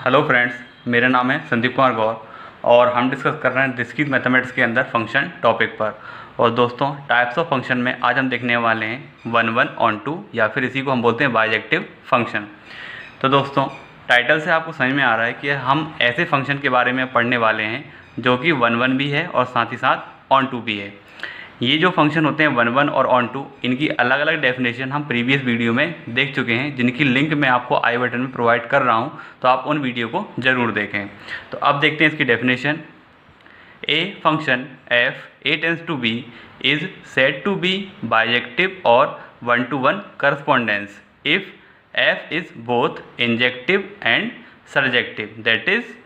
Hello friends, मेरा नाम है संदीप कुमार गौर और हम डिस्कस कर रहे हैं डिस्क्रीट मैथमेटिक्स के अंदर फंक्शन टॉपिक पर। और दोस्तों, टाइप्स ऑफ फंक्शन में आज हम देखने वाले हैं वन वन ऑन टू, या फिर इसी को हम बोलते हैं बाइजेक्टिव फंक्शन। तो दोस्तों, टाइटल से आपको समझ में आ रहा है कि हम ऐसे फंक्शन के बारे में पढ़ने वाले हैं जो कि वन वन भी है और साथ ही साथ ऑन टू भी है। ये जो फंक्शन होते हैं वन वन और ऑन टू, इनकी अलग अलग डेफिनेशन हम प्रीवियस वीडियो में देख चुके हैं, जिनकी लिंक मैं आपको आई बटन में प्रोवाइड कर रहा हूँ, तो आप उन वीडियो को ज़रूर देखें। तो अब देखते हैं इसकी definition. A function f A tends to B is said to be bijective और one to one correspondence if f is both injective and surjective, that is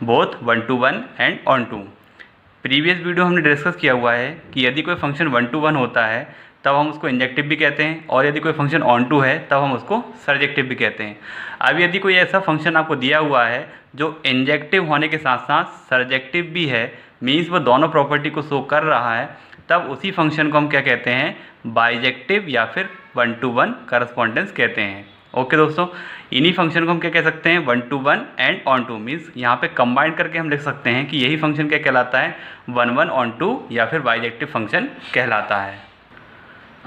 both one to one and onto. Previous video हमने discuss किया हुआ है कि यदि कोई function one to one होता है तब हम उसको इंजेक्टिव भी कहते हैं, और यदि कोई फंक्शन ऑन टू है तब हम उसको सरजेक्टिव भी कहते हैं। अब यदि कोई ऐसा फंक्शन आपको दिया हुआ है जो इंजेक्टिव होने के साथ साथ सरजेक्टिव भी है, मीन्स वो दोनों प्रॉपर्टी को शो कर रहा है, तब उसी फंक्शन को हम क्या कहते हैं? बाइजेक्टिव या फिर वन टू वन करस्पॉन्डेंस कहते हैं। ओके दोस्तों, इन्हीं फंक्शन को हम क्या कह सकते हैं? One to one and onto, means यहाँ पे कंबाइन करके हम लिख सकते हैं कि यही फंक्शन क्या कहलाता है? वन वन ऑन टू या फिर बाइजेक्टिव फंक्शन कहलाता है।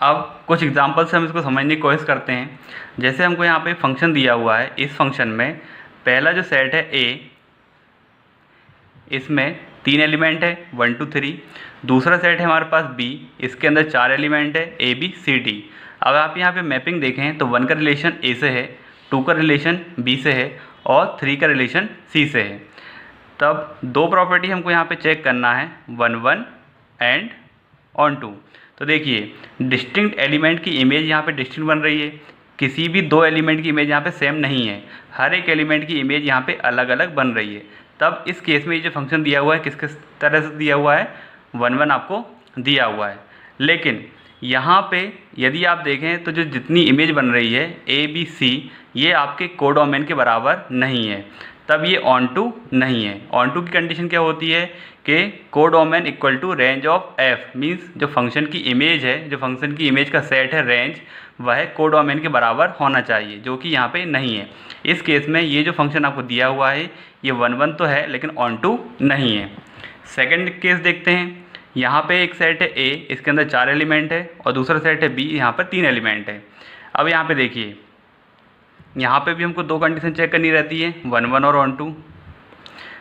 अब कुछ एग्जांपल से हम इसको समझने की कोशिश करते हैं। जैसे हमको यहाँ पे फंक्शन दिया हुआ है, इस फंक्शन में पहला जो सेट है ए, इसमें 3 एलिमेंट है 1 2 3। दूसरा सेट है हमारे पास बी, इसके अंदर 4 एलिमेंट है ए बी सी डी। अब आप यहाँ पे मैपिंग देखें तो 1 का रिलेशन ए से है, 2 का रिलेशन बी से है और 3 का रिलेशन सी से है। तब दो प्रॉपर्टी हमको यहाँ पे चेक करना है, one one and onto. तो देखिए, डिस्टिंक्ट एलिमेंट की इमेज यहाँ पे डिस्टिंक्ट बन रही है, किसी भी दो एलिमेंट की इमेज यहाँ पे सेम नहीं है, हर एक एलिमेंट की इमेज यहाँ पे अलग अलग बन रही है। तब इस केस में ये जो फंक्शन दिया हुआ है किस किस तरह से दिया हुआ है? वन वन आपको दिया हुआ है। लेकिन यहाँ पे यदि आप देखें तो जो जितनी इमेज बन रही है ए बी सी, ये आपके कोडोमेन के बराबर नहीं है, तब ये ऑन टू नहीं है। ऑन टू की कंडीशन क्या होती है कि codomain equal to range of F, means जो फंक्शन की इमेज है, जो फंक्शन की इमेज का सेट है रेंज, वह कोडोमेन के बराबर होना चाहिए, जो कि यहाँ पे नहीं है। इस केस में ये जो फंक्शन आपको दिया हुआ है ये वन वन तो है लेकिन ऑन टू नहीं है। सेकंड केस देखते हैं। यहाँ पे एक सेट है ए, इसके अंदर 4 एलिमेंट है, और दूसरा सेट है बी, यहाँ पर 3 एलिमेंट है। अब यहाँ पे देखिए, यहाँ पे भी हमको दो कंडीशन चेक करनी रहती है, वन वन और ऑन टू।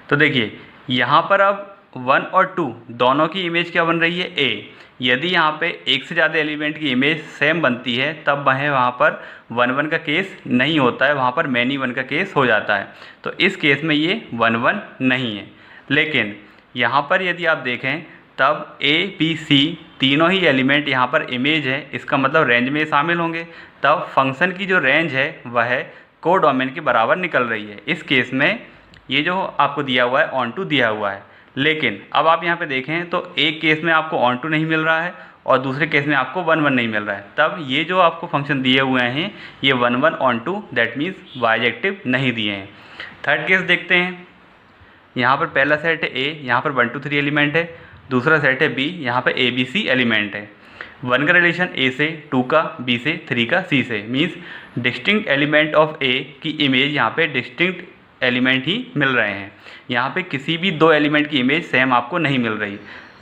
तो देखिए यहाँ पर अब वन और टू दोनों की इमेज क्या बन रही है? ए। यदि यहाँ पे एक से ज़्यादा एलिमेंट की इमेज सेम बनती है तब वहाँ पर वन वन का केस नहीं होता है, वहाँ पर मैनी वन का केस हो जाता है। तो इस केस में ये वन वन नहीं है। लेकिन यहाँ पर यदि आप देखें तब ए बी सी तीनों ही एलिमेंट यहाँ पर इमेज है, इसका मतलब रेंज में शामिल होंगे, तब फंक्शन की जो रेंज है वह कोडोमेन के बराबर निकल रही है। इस केस में ये जो आपको दिया हुआ है ऑन टू दिया हुआ है। लेकिन अब आप यहाँ पे देखें तो एक केस में आपको ऑन टू नहीं मिल रहा है और दूसरे केस में आपको वन वन नहीं मिल रहा है, तब ये जो आपको फंक्शन दिए हुए हैं ये one one onto, that means bijective नहीं दिए हैं। थर्ड केस देखते हैं। यहाँ पर पहला सेट है ए, यहाँ पर 1 2 3 एलिमेंट है, दूसरा सेट है बी, यहाँ पर ए बी सी एलिमेंट है। 1 का रिलेशन ए से, 2 का बी से, 3 का सी से, मीन्स डिस्टिंक्ट एलिमेंट ऑफ ए की इमेज यहाँ पे डिस्टिंक्ट एलिमेंट ही मिल रहे हैं, यहाँ पे किसी भी दो एलिमेंट की इमेज सेम आपको नहीं मिल रही।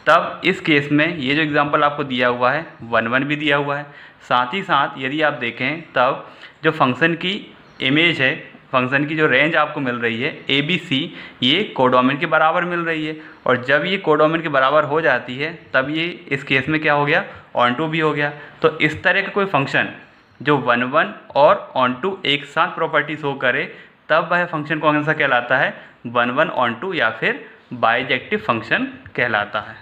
तब इस केस में ये जो एग्जांपल आपको दिया हुआ है वन वन भी दिया हुआ है। साथ ही साथ यदि आप देखें तब जो फंक्शन की इमेज है, फंक्शन की जो रेंज आपको मिल रही है ए बी सी, ये कोडोमेन के बराबर मिल रही है, और जब ये कोडोमेन के बराबर हो जाती है तब ये इस केस में क्या हो गया? ऑन टू भी हो गया। तो इस तरह का कोई फंक्शन जो वन वन और ऑन टू एक साथ प्रॉपर्टी शो करे तब वह फंक्शन कौन सा कहलाता है? वन वन ऑन टू या फिर बाइजेक्टिव फंक्शन कहलाता है।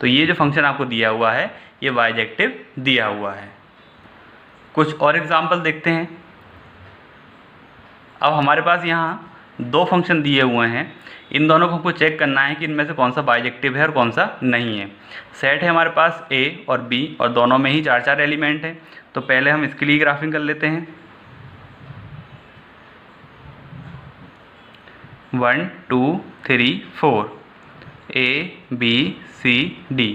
तो ये जो फंक्शन आपको दिया हुआ है ये बाइजेक्टिव दिया हुआ है। कुछ और एग्जाम्पल देखते हैं। अब हमारे पास यहाँ दो फंक्शन दिए हुए हैं, इन दोनों को हमको चेक करना है कि इनमें से कौन सा बाइजेक्टिव है और कौन सा नहीं है। सेट है हमारे पास ए और बी और दोनों में ही 4 4 एलिमेंट हैं। तो पहले हम इसके लिए ग्राफिंग कर लेते हैं। 1 2 3 4 A B C D,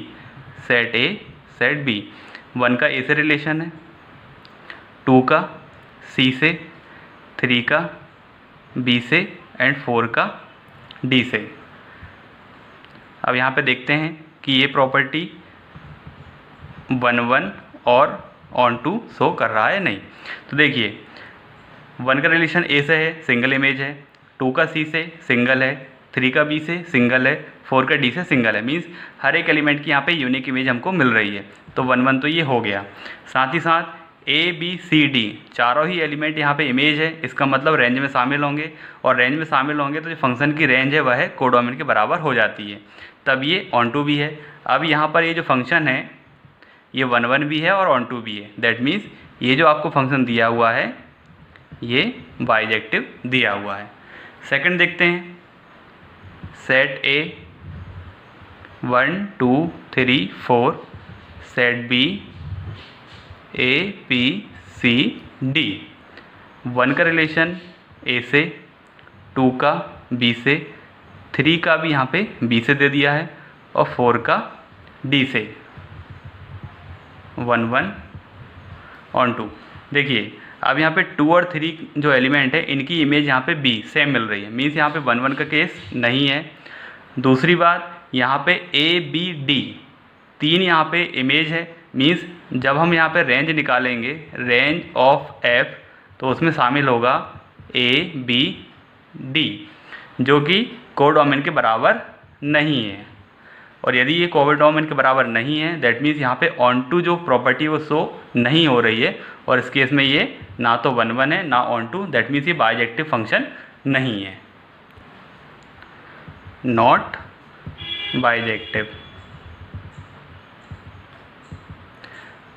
set A set B. 1 का ए से रिलेशन है, 2 का सी से, 3 का बी से एंड 4 का D से। अब यहाँ पे देखते हैं कि ये प्रॉपर्टी 1 1 और ऑन टू शो कर रहा है नहीं। तो देखिए 1 का रिलेशन A से है, सिंगल इमेज है, 2 का C से सिंगल है, 3 का B से सिंगल है, 4 का D से सिंगल है। मीन्स हर एक एलिमेंट की यहाँ पे यूनिक इमेज हमको मिल रही है। तो 1 1 तो ये हो गया। साथ ही साथ A B C D चारों ही एलिमेंट यहाँ पे इमेज है, इसका मतलब रेंज में शामिल होंगे, और रेंज में शामिल होंगे तो जो फंक्शन की रेंज है वह कोडोमेन के बराबर हो जाती है, तब ये ऑन टू भी है। अब यहाँ पर ये जो फंक्शन है ये 1 1 भी है और ऑन टू भी है। दैट मीन्स ये जो आपको फंक्शन दिया हुआ है ये बाइजेक्टिव दिया हुआ है। सेकंड देखते हैं, set A 1 2 3 4, set B A B C D। 1 का रिलेशन A से, 2 का B से, 3 का भी यहाँ पे B से दे दिया है, और 4 का D से। 1 1 ऑन टू। देखिए अब यहाँ पे 2 और 3 जो एलिमेंट है इनकी इमेज यहाँ पे B सेम मिल रही है। मीन्स यहाँ पे 1 1 का केस नहीं है। दूसरी बात यहाँ पे A B D 3 यहाँ पे इमेज है। मीन्स जब हम यहाँ पे रेंज निकालेंगे, रेंज ऑफ F, तो उसमें शामिल होगा A B D जो कि कोडोमेन के बराबर नहीं है। और यदि ये कोडोमेन के बराबर नहीं है दैट मीन्स यहाँ पे ऑन टू जो प्रॉपर्टी वो शो नहीं हो रही है, और इस केस में ये ना तो 1 1 है ना ऑन टू, दैट मीन्स ये बाइजेक्टिव फंक्शन नहीं है, नॉट बाइजेक्टिव।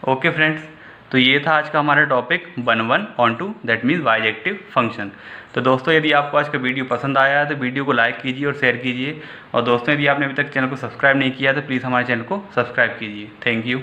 ओके फ्रेंड्स, तो ये था आज का हमारा topic 1 1 onto that means bijective function. तो दोस्तों यदि आपको आज का वीडियो पसंद आया है तो वीडियो को लाइक कीजिए और शेयर कीजिए, और दोस्तों यदि आपने अभी तक चैनल को सब्सक्राइब नहीं किया तो प्लीज़ हमारे चैनल को सब्सक्राइब कीजिए। Thank you.